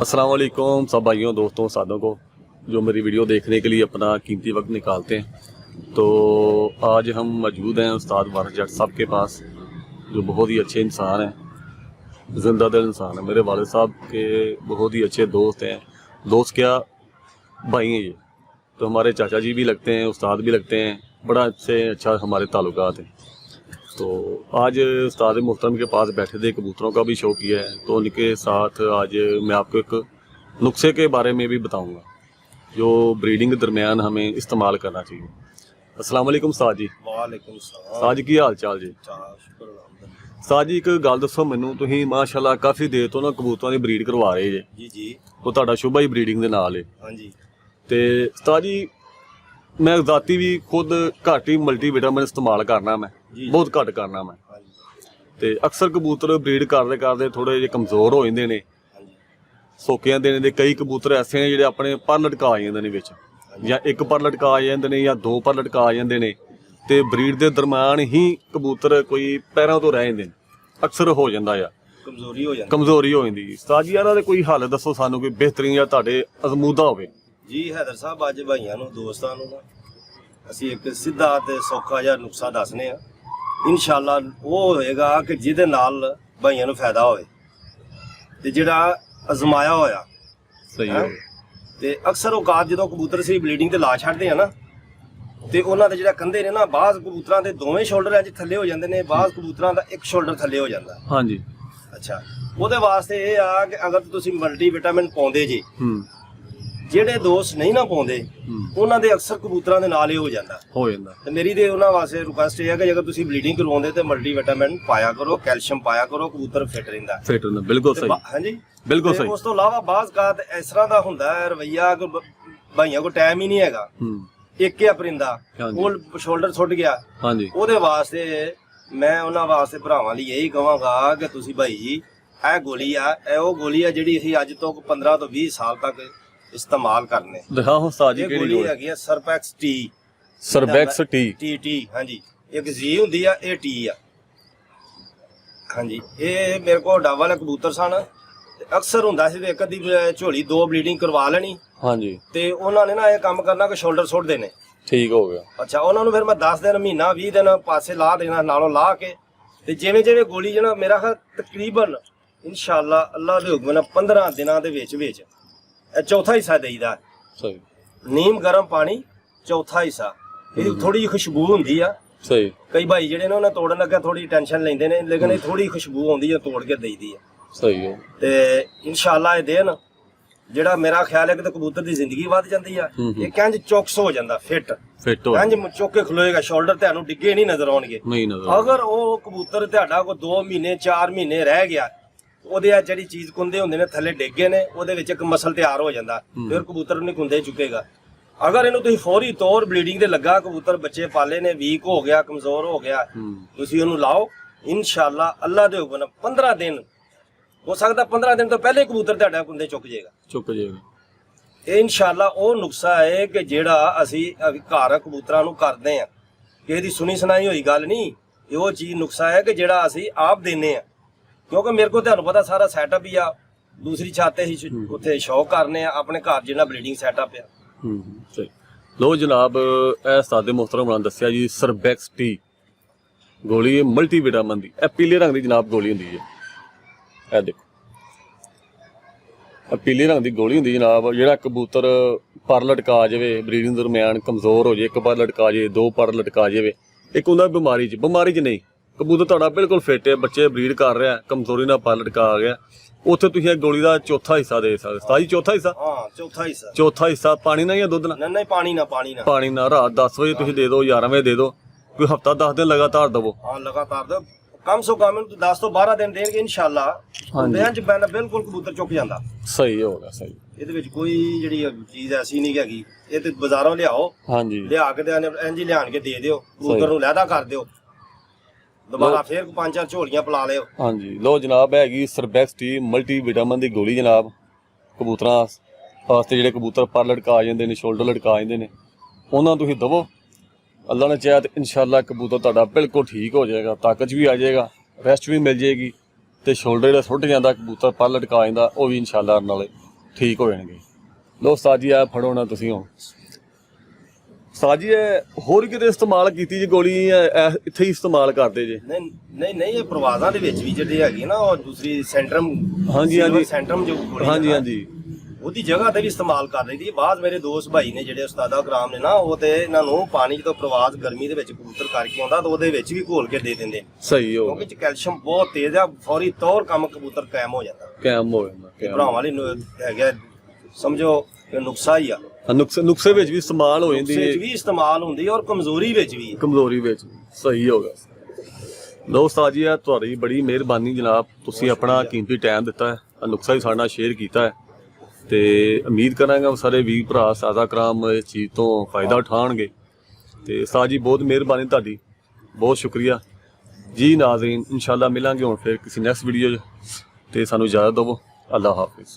अस्सलाम वालेकुम सब भाइयों दोस्तों साथों को जो मेरी वीडियो देखने के लिए अपना कीमती वक्त निकालते हैं। तो आज हम मौजूद हैं उस्ताद वारिस जट साहब के पास, जो बहुत ही अच्छे इंसान हैं, जिंदा दिल इंसान है। मेरे वालिद साहब के बहुत ही अच्छे दोस्त हैं, दोस्त क्या भाई हैं ये। तो हमारे चाचा जी भी लगते हैं, उस्ताद भी लगते हैं, बड़ा अच्छा हमारे ताल्लुकात हैं। तो आज उस्ताद मोहतरम के पास बैठे थे, कबूतरों का भी शौक किया है, तो उनके साथ आज मैं आपको एक नुस्खे के बारे में भी बताऊंगा जो ब्रीडिंग के दरमियान हमें इस्तेमाल करना चाहिए। अस्सलाम वालेकुम उस्ताद जी। वालेकुम सलाम। उस्ताद जी की हाल चाल जी? शुक्र अल्हम्दुलिल्लाह। उस्ताद जी एक गल दसो मैनू, तुसीं माशाअल्लाह काफ़ी देर तो ना कबूतरों की ब्रीड करवा रहे जे। जी जी। तो तुहाडा शुभा ही ब्रीडिंग के नाल है। हाँ जी। तो उस्ताद जी मैं जाती भी खुद घट ही मल्टीविटामिन इस्तेमाल करना, मैं बहुत घट करना मैं। हाँ जी। ਤੇ ਅਕਸਰ ਕਬੂਤਰ ਬਰੀਡ ਕਰਦੇ ਥੋੜੇ ਜਿਹੇ ਕਮਜ਼ੋਰ ਹੋ ਜਾਂਦੇ ਨੇ, ਸੋਕਿਆਂ ਦੇ ਨੇ। ਕਈ ਕਬੂਤਰ ਐਸੇ ਨੇ ਜਿਹੜੇ ਆਪਣੇ ਪਰ ਲਟਕਾ ਜਾਂਦੇ ਨੇ ਵਿੱਚ, ਜਾਂ ਇੱਕ ਪਰ ਲਟਕਾ ਜਾਂਦੇ ਨੇ ਜਾਂ ਦੋ ਪਰ ਲਟਕਾ ਜਾਂਦੇ ਨੇ, ਤੇ ਬਰੀਡ ਦੇ ਦਰਮਿਆਨ ਹੀ ਕਬੂਤਰ ਕੋਈ ਪੈਰਾਂ ਤੋਂ ਰਹਿ ਜਾਂਦੇ ਨੇ, ਅਕਸਰ ਹੋ ਜਾਂਦਾ ਆ, ਕਮਜ਼ੋਰੀ ਹੋ ਜਾਂਦੀ। ਉਸਤਾਦ ਜੀ ਇਹਦਾ ਕੋਈ ਹੱਲ ਦੱਸੋ ਸਾਨੂੰ, ਕੋਈ ਬਿਹਤਰੀਨ ਜਾਂ ਤੁਹਾਡੇ ਅਜ਼ਮੂਦਾ ਹੋਵੇ। ਜੀ ਹੈਦਰ ਸਾਹਿਬ, ਅੱਜ ਭਾਈਆਂ ਨੂੰ ਦੋਸਤਾਂ ਨੂੰ ਨਾ ਅਸੀਂ ਇੱਕ ਸਿੱਧਾ ਤੇ ਸੌਖਾ ਜਿਹਾ ਨੁਕਸਾ ਦੱਸਨੇ ਆ। ਇਨਸ਼ਾਅੱਲਾ ਉਹ ਹੋਏਗਾ ਕਿ ਜਿਹਦੇ ਨਾਲ ਭਾਈਆਂ ਨੂੰ ਫਾਇਦਾ ਹੋਵੇ ਤੇ ਜਿਹੜਾ ਅਜ਼ਮਾਇਆ ਹੋਇਆ ਸਹੀ ਹੈ। ਤੇ ਅਕਸਰ ਔਕਾਤ ਜਦੋਂ ਕਬੂਤਰ ਸੀ ਬਲੀਡਿੰਗ ਤੇ ਲਾ ਛੱਡਦੇ ਆ ਨਾ, ਤੇ ਉਹਨਾਂ ਦੇ ਜਿਹੜਾ ਕੰਧੇ ਨੇ ਨਾ, ਬਾਜ਼ ਕਬੂਤਰਾਂ ਦੇ ਦੋਵੇਂ ਸ਼ੋਲਡਰ ਇੰਜ ਥੱਲੇ ਹੋ ਜਾਂਦੇ ਨੇ, ਬਾਜ਼ ਕਬੂਤਰਾਂ ਦਾ ਇੱਕ ਸ਼ੋਲਡਰ ਥੱਲੇ ਹੋ ਜਾਂਦਾ। ਹਾਂਜੀ। ਅੱਛਾ, ਉਹਦੇ ਵਾਸਤੇ ਇਹ ਆ ਕਿ ਅਗਰ ਤੁਸੀਂ ਮਲਟੀ ਵਿਟਾਮਿਨ ਪਾਉਂਦੇ ਜੀ, ਜਿਹੜੇ ਦੋਸਤ ਨਹੀਂ ਨਾ ਪਾਉਂਦੇ ਉਹਨਾਂ ਦੇ ਅਕਸਰ ਕਬੂਤਰਾਂ ਦੇ ਨਾਲ ਹੀ ਹੋ ਜਾਂਦਾ। ਤੇ ਮੇਰੀ ਤੇ ਉਹਨਾਂ ਵਾਸਤੇ ਰਿਕੁਐਸਟ ਇਹ ਹੈ ਕਿ ਜੇਕਰ ਤੁਸੀਂ ਬਲੀਡਿੰਗ ਕਰਵਾਉਂਦੇ ਤੇ ਮਲਟੀ ਵਿਟਾਮਿਨ ਪਾਇਆ ਕਰੋ, ਕੈਲਸ਼ੀਅਮ ਪਾਇਆ ਕਰੋ, ਕਬੂਤਰ ਫਿੱਟ ਰਹਿੰਦਾ। ਬਿਲਕੁਲ ਸਹੀ। ਹਾਂਜੀ ਬਿਲਕੁਲ ਸਹੀ। ਉਸ ਤੋਂ ਇਲਾਵਾ ਬਾਜ਼ ਕਾਤ ਇਸ ਤਰ੍ਹਾਂ ਦਾ ਹੁੰਦਾ ਹੈ ਰਵਈਆ ਕਿ ਭਾਈਆਂ ਕੋਲ ਟਾਈਮ ਹੀ ਨਹੀਂ ਹੈਗਾ। ਇੱਕ ਹੀ ਪਰਿੰਦਾ ਉਹ ਸ਼ੋਲਡਰ ਛੁੱਟ ਗਿਆ, ਉਹਦੇ ਵਾਸਤੇ ਮੈਂ ਉਹਨਾਂ ਵਾਸਤੇ ਭਰਾਵਾਂ ਲਈ ਇਹੀ ਕਹਾਂਗਾ ਕਿ ਤੁਸੀਂ ਭਾਈ ਜੀ ਇਹ ਗੋਲੀ ਆ, ਇਹ ਉਹ ਗੋਲੀ ਆ ਜਿਹੜੀ ਅਸੀਂ ਅੱਜ ਤੋਂ 15 ਤੋਂ 20 ਸਾਲ ਤੱਕ ਇਸਤੇਮਾਲ ਕਰਨੇ। ਦਿਖਾਓ ਉਸਤਾਦ ਜੀ ਕਿਹੜੀ ਗੋਲੀ ਹੈਗੀ ਆ ਸਰਪੈਕਸ ਟੀ। ਸਰਬੈਕਸ ਟੀ ਹਾਂਜੀ, ਇੱਕ ਜੀ ਹੁੰਦੀ ਆ, ਇਹ ਟੀ ਆ। ਹਾਂਜੀ, ਇਹ ਮੇਰੇ ਕੋਲ ਡੱਬ ਵਾਲੇ ਕਬੂਤਰ ਸਨ, ਅਕਸਰ ਹੁੰਦਾ ਸੀ ਇੱਕ ਅੱਧੀ ਝੋਲੀ ਦੋ ਬਲੀਡਿੰਗ ਕਰਵਾ ਲੈਣੀ। ਹਾਂਜੀ। ਤੇ ਉਹਨਾਂ ਨੇ ਨਾ ਇਹ ਕੰਮ ਕਰਨਾ ਕਿ ਸ਼ੋਲਡਰ ਸੁੱਟਦੇ ਨੇ। ਠੀਕ ਹੋ ਗਿਆ। ਅੱਛਾ, ਉਹਨਾਂ ਨੂੰ ਫਿਰ ਮੈਂ 10 ਦਿਨ ਮਹੀਨਾ 20 ਦਿਨ ਪਾਸੇ ਲਾ ਦੇਣਾ, ਨਾਲੋਂ ਲਾ ਕੇ ਤੇ ਜਿਵੇਂ ਜਿਵੇਂ ਗੋਲੀ ਜਿਹੜਾ ਮੇਰਾ ਖਿਆਲ ਤਕਰੀਬਨ ਇਨਸ਼ਾਅੱਲਾ ਅੱਲਾਹ ਦੇ ਹੁਕਮ ਨਾਲ 15 ਦਿਨਾਂ ਦੇ ਵਿੱਚ ਇਹ ਚੌਥਾ ਹਿੱਸਾ ਦੇਈਦਾ। ਸਹੀ। ਨੀਮ ਗਰਮ ਪਾਣੀ ਚੌਥਾ ਹਿੱਸਾ, ਇਹਦੀ ਥੋੜੀ ਜਿਹੀ ਖੁਸ਼ਬੂ ਹੁੰਦੀ ਆ। ਸਹੀ। ਕਈ ਭਾਈ ਜਿਹੜੇ ਨੇ ਉਹਨਾਂ ਤੋੜਨ ਲੱਗਾ ਥੋੜੀ ਟੈਨਸ਼ਨ ਲੈਂਦੇ ਨੇ, ਲੇਕਿਨ ਇਹ ਥੋੜੀ ਖੁਸ਼ਬੂ ਆਉਂਦੀ ਆ, ਤੋੜ ਕੇ ਦੇਈਦੀ ਆ। ਸਹੀ ਹੈ। ਤੇ ਇਨਸ਼ਾਅੱਲਾ ਇਹ ਦੇਣ ਜਿਹੜਾ ਮੇਰਾ ਖਿਆਲ ਹੈ ਕਿ ਕਬੂਤਰ ਦੀ ਜ਼ਿੰਦਗੀ ਵੱਧ ਜਾਂਦੀ ਆ। ਇਹ ਕਹਿੰਜ ਚੌਕਸ ਹੋ ਜਾਂਦਾ, ਫਿੱਟ ਕਹਿੰਜ ਚੁੱਕ ਕੇ ਖਲੋਏਗਾ, ਸ਼ੋਲਡਰ ਤੁਹਾਨੂੰ ਡਿੱਗੇ ਨਹੀਂ ਨਜ਼ਰ ਆਉਣਗੇ। ਅਗਰ ਉਹ ਕਬੂਤਰ ਤੁਹਾਡਾ ਕੋਈ 2 ਮਹੀਨੇ 4 ਮਹੀਨੇ ਰਹਿ ਗਿਆ, ਉਹਦੇ ਆ ਜਿਹੜੀ ਚੀਜ਼ ਕੁੰਦੇ ਹੁੰਦੇ ਨੇ ਥੱਲੇ ਡਿੱਗੇ ਨੇ, ਉਹਦੇ ਵਿੱਚ ਇੱਕ ਮਸਲ ਤਿਆਰ ਹੋ ਜਾਂਦਾ, ਫਿਰ ਕਬੂਤਰ ਨਹੀਂ ਕੁੰਦੇ ਚੁੱਕੇਗਾ। ਅਗਰ ਇਹਨੂੰ ਤੁਸੀਂ ਫੌਰੀ ਤੌਰ ਬਲੀਡਿੰਗ ਦੇ ਲੱਗਾ, ਕਬੂਤਰ ਬੱਚੇ ਪਾਲੇ ਨੇ, ਵੀਕ ਹੋ ਗਿਆ, ਕਮਜ਼ੋਰ ਹੋ ਗਿਆ, ਤੁਸੀਂ ਉਹਨੂੰ ਲਾਓ। ਇਨਸ਼ਾਅੱਲਾ ਅੱਲਾਹ ਦੇ ਹੁਕਮ ਨਾਲ 15 ਦਿਨ ਹੋ ਸਕਦਾ, 15 ਦਿਨ ਤੋਂ ਪਹਿਲੇ ਕਬੂਤਰ ਤੁਹਾਡਾ ਕੁੰਦੇ ਚੁੱਕ ਜਾਏਗਾ। ਇਹ ਇਨਸ਼ਾਅੱਲਾ ਉਹ ਨੁਕਸਾ ਹੈ ਕਿ ਜਿਹੜਾ ਅਸੀਂ ਘਰ ਕਬੂਤਰਾਂ ਨੂੰ ਕਰਦੇ ਆ, ਕਿਸੇ ਦੀ ਸੁਣੀ ਸੁਣਾਈ ਹੋਈ ਗੱਲ ਨਹੀਂ। ਇਹ ਉਹ ਚੀਜ਼ ਨੁਕਸਾ ਹੈ ਕਿ ਜਿਹੜਾ ਅਸੀਂ ਆਪ ਦਿੰਦੇ ਆ, ਕਿਉਂਕਿ ਮੇਰੇ ਕੋਲ ਤੁਹਾਨੂੰ ਪਤਾ ਸਾਰਾ ਸੈਟਅਪ ਹੀ ਆ, ਦੂਸਰੀ ਛੱਤ ਤੇ ਹੀ ਉੱਥੇ ਸ਼ੌਕ ਕਰਨੇ ਆ, ਆਪਣੇ ਘਰ ਜਿਹੜਾ ਬਲੀਡਿੰਗ ਸੈਟਅਪ ਆ। ਲੋ ਜਨਾਬ, ਇਹ ਉਸਤਾਦ ਮੁਹਤਰਮ ਨੇ ਦੱਸਿਆ ਜੀ ਸਰਬੈਕਸ ਟੀ ਗੋਲੀ ਹੈ ਮਲਟੀ ਵਿਟਾਮਿਨ ਦੀ। ਇਹ ਪੀਲੇ ਰੰਗ ਦੀ ਜਨਾਬ ਗੋਲੀ ਹੁੰਦੀ ਹੈ। ਇਹ ਦੇਖੋ, ਇਹ ਪੀਲੇ ਰੰਗ ਦੀ ਗੋਲੀ ਹੁੰਦੀ ਜਨਾਬ। ਜਿਹੜਾ ਕਬੂਤਰ ਪਰ ਲਟਕਾ ਜਾਵੇ, ਬਰੀਡਿੰਗ ਦਰਮਿਆਨ ਕਮਜ਼ੋਰ ਹੋ ਜਾਏ, ਇੱਕ ਪਰ ਲਟਕਾ ਜਾਵੇ, ਦੋ ਪਰ ਲਟਕਾ ਜਾਵੇ, ਇੱਕ ਹੁੰਦਾ ਬਿਮਾਰੀ 'ਚ ਨਹੀਂ, ਕਬੂਤਰ ਤੁਹਾਡਾ ਬਿਲਕੁਲ ਫਿੱਟ ਹੈ, ਬੱਚੇ ਬਰੀਡ ਕਰ ਰਿਹਾ, ਕਮਜ਼ੋਰੀ ਨਾਲ ਪਰ ਲਟਕਾ ਆ ਗਿਆ, ਉੱਥੇ ਤੁਸੀਂ ਇਹ ਗੋਲੀ ਦਾ ਚੌਥਾ ਹਿੱਸਾ ਦੇ ਸਕਦੇ। ਉਸਤਾਦ ਜੀ ਚੌਥਾ ਹਿੱਸਾ? ਹਾਂ, ਚੌਥਾ ਹਿੱਸਾ ਪਾਣੀ ਨਾਲ ਜਾਂ ਦੁੱਧ ਨਾਲ? ਨਹੀਂ, ਪਾਣੀ ਨਾਲ। ਰਾਤ 10 ਵਜੇ ਤੁਸੀਂ ਦੇ ਦਿਓ, 11 ਵਜੇ ਦੇ ਦਿਓ, ਕੋਈ ਹਫਤਾ 10 ਦਿਨ ਲਗਾਤਾਰ ਦਵੋ। ਹਾਂ, ਲਗਾਤਾਰ ਦਿਓ, ਕਮ ਸੋ ਕਮ 10 ਤੋਂ 12 ਦਿਨ ਦੇਣਗੇ ਇਨਸ਼ਾਅੱਲਾ। ਬੈਂਚ ਬੈਨ ਬਿਲਕੁਲ ਕਬੂਤਰ ਚੁੱਕ ਜਾਂਦਾ। ਸਹੀ ਹੋਗਾ। ਸਹੀ। ਇਹਦੇ ਵਿੱਚ ਕੋਈ ਜਿਹੜੀ ਚੀਜ਼ ਐਸੀ ਨਹੀਂ ਹੈਗੀ। ਇਹ ਤੇ ਬਾਜ਼ਾਰੋਂ ਲਿਆਓ, ਲਿਆ ਕੇ ਇੰਜ ਹੀ ਲਿਆਣ ਕੇ ਦੇ ਦਿਓ, ਕਬੂਤਰ ਨੂੰ ਲਹਿਦਾ ਕਰ ਦਿਓ, ਦੁਬਾਰਾ ਫੇਰ 5-4 ਝੋਲੀਆਂ ਪਿਲਾ ਲਿਓ। ਹਾਂਜੀ। ਲੋ ਜਨਾਬ, ਹੈਗੀ ਸਰਬੈਕਸ ਟੀ ਮਲਟੀ ਵਿਟਾਮਿਨ ਦੀ ਗੋਲੀ ਜਨਾਬ। ਕਬੂਤਰਾਂ ਵਾਸਤੇ ਜਿਹੜੇ ਕਬੂਤਰ ਪਰ ਲਟਕਾ ਜਾਂਦੇ ਨੇ, ਸ਼ੋਲਡਰ ਲਟਕਾ ਜਾਂਦੇ ਨੇ, ਉਹਨਾਂ ਤੁਸੀਂ ਦਵੋ। ਅੱਲਾ ਨੇ ਚਾਹਿਆ ਤਾਂ ਇਨਸ਼ਾਅੱਲਾ ਕਬੂਤਰ ਤੁਹਾਡਾ ਬਿਲਕੁਲ ਠੀਕ ਹੋ ਜਾਏਗਾ, ਤਾਕਤ ਵੀ ਆ ਜਾਏਗਾ, ਰੈਸਟ ਵੀ ਮਿਲ ਜਾਏਗੀ, ਤੇ ਸ਼ੋਲਡਰ ਜਿਹੜਾ ਸੁੱਟ ਜਾਂਦਾ ਕਬੂਤਰ ਪਰ ਲਟਕਾ ਜਾਂਦਾ ਉਹ ਵੀ ਇਨਸ਼ਾਅੱਲਾ ਨਾਲੇ ਠੀਕ ਹੋ ਜਾਣਗੇ। ਲੋ ਉਸਤਾਦ ਜੀ ਆ ਫੜੋ ਨਾ ਤੁਸੀਂ ਹੁਣ। ਉਸਤਾਦ ਜੀ ਇਹ ਹੋਰ ਕਿਤੇ ਇਸਤੇਮਾਲ ਕੀਤੀ ਜੀ ਗੋਲੀ ਇੱਥੇ ਹੀ ਇਸਤੇਮਾਲ ਕਰਦੇ ਜੇ? ਨਹੀਂ ਇਹ ਪ੍ਰਵਾਜ਼ਾਂ ਦੇ ਵਿੱਚ ਵੀ ਜਿਹੜੇ ਹੈਗੇ ਨਾ ਉਹ ਦੂਸਰੀ ਸੈਂਟਰਮ ਸੈਂਟਰਮ ਜੋ ਗੋਲੀ ਹਾਂਜੀ ਉਹਦੀ ਜਗ੍ਹਾ ਤੇ ਵੀ ਇਸਤੇਮਾਲ ਕਰ ਰਹੀ ਸੀ। ਬਾਅਦ ਮੇਰੇ ਦੋਸਤ ਭਾਈ ਨੇ ਜਿਹੜੇ ਉਸਤਾਦਾ ਕਰਾਮ ਨੇ ਨਾ ਉਹ ਤੇ ਇਹਨਾਂ ਨੂੰ ਪਾਣੀ ਜਦੋਂ ਪ੍ਰਵਾਜ਼ ਗਰਮੀ ਦੇ ਵਿੱਚ ਕਬੂਤਰ ਕਰਕੇ ਆਉਂਦਾ ਤਾਂ ਉਹਦੇ ਵਿੱਚ ਵੀ ਘੋਲ ਕੇ ਦੇ ਦਿੰਦੇ। ਸਹੀ ਹੋ ਕਿਉਂਕਿ ਕੈਲਸ਼ੀਅਮ ਬਹੁਤ ਤੇਜ਼ ਆ, ਫੌਰੀ ਤੌਰ ਕੰਮ ਕਬੂਤਰ ਕਾਇਮ ਹੋ ਜਾਂਦਾ। ਭਰਾਵਾਂ ਵਾਲੀ ਹੈਗਾ ਸਮਝੋ ਕਿ ਨੁਕਸਾ ਹੀ ਆ। ਨੁਕਸੇ ਵਿੱਚ ਵੀ ਇਸਤੇਮਾਲ ਹੋ ਜਾਂਦੀ ਹੈ, ਵਿੱਚ ਵੀ ਇਸਤੇਮਾਲ ਹੁੰਦੀ ਹੈ ਔਰ ਕਮਜ਼ੋਰੀ ਵਿੱਚ ਵੀ। ਸਹੀ ਹੋ ਗਿਆ। ਲੋ ਉਸਤਾਦ ਜੀ ਆ ਤੁਹਾਡੀ ਬੜੀ ਮਿਹਰਬਾਨੀ ਜਨਾਬ, ਤੁਸੀਂ ਆਪਣਾ ਕੀਮਤੀ ਟਾਈਮ ਦਿੱਤਾ ਹੈ, ਨੁਕਸਾ ਵੀ ਸਾਡੇ ਨਾਲ ਸ਼ੇਅਰ ਕੀਤਾ ਹੈ ਤੇ ਉਮੀਦ ਕਰਾਂਗਾ ਸਾਰੇ ਵੀਰ ਭਰਾ ਸਾਦਾ ਕਰਾਮ ਇਸ ਚੀਜ਼ ਤੋਂ ਫਾਇਦਾ ਉਠਾਉਣਗੇ। ਤੇ ਉਸਤਾਦ ਜੀ ਬਹੁਤ ਮਿਹਰਬਾਨੀ ਤੁਹਾਡੀ, ਬਹੁਤ ਸ਼ੁਕਰੀਆ ਜੀ। ਨਾਜ਼ਰੀਨ ਇੰਸ਼ਾਅੱਲਾ ਮਿਲਾਂਗੇ ਹੁਣ ਫਿਰ ਕਿਸੇ ਨੈਕਸਟ ਵੀਡੀਓ 'ਚ, ਤੇ ਸਾਨੂੰ ਇਜਾਜ਼ਤ ਦਿਓ। ਅੱਲਾ ਹਾਫਿਜ਼।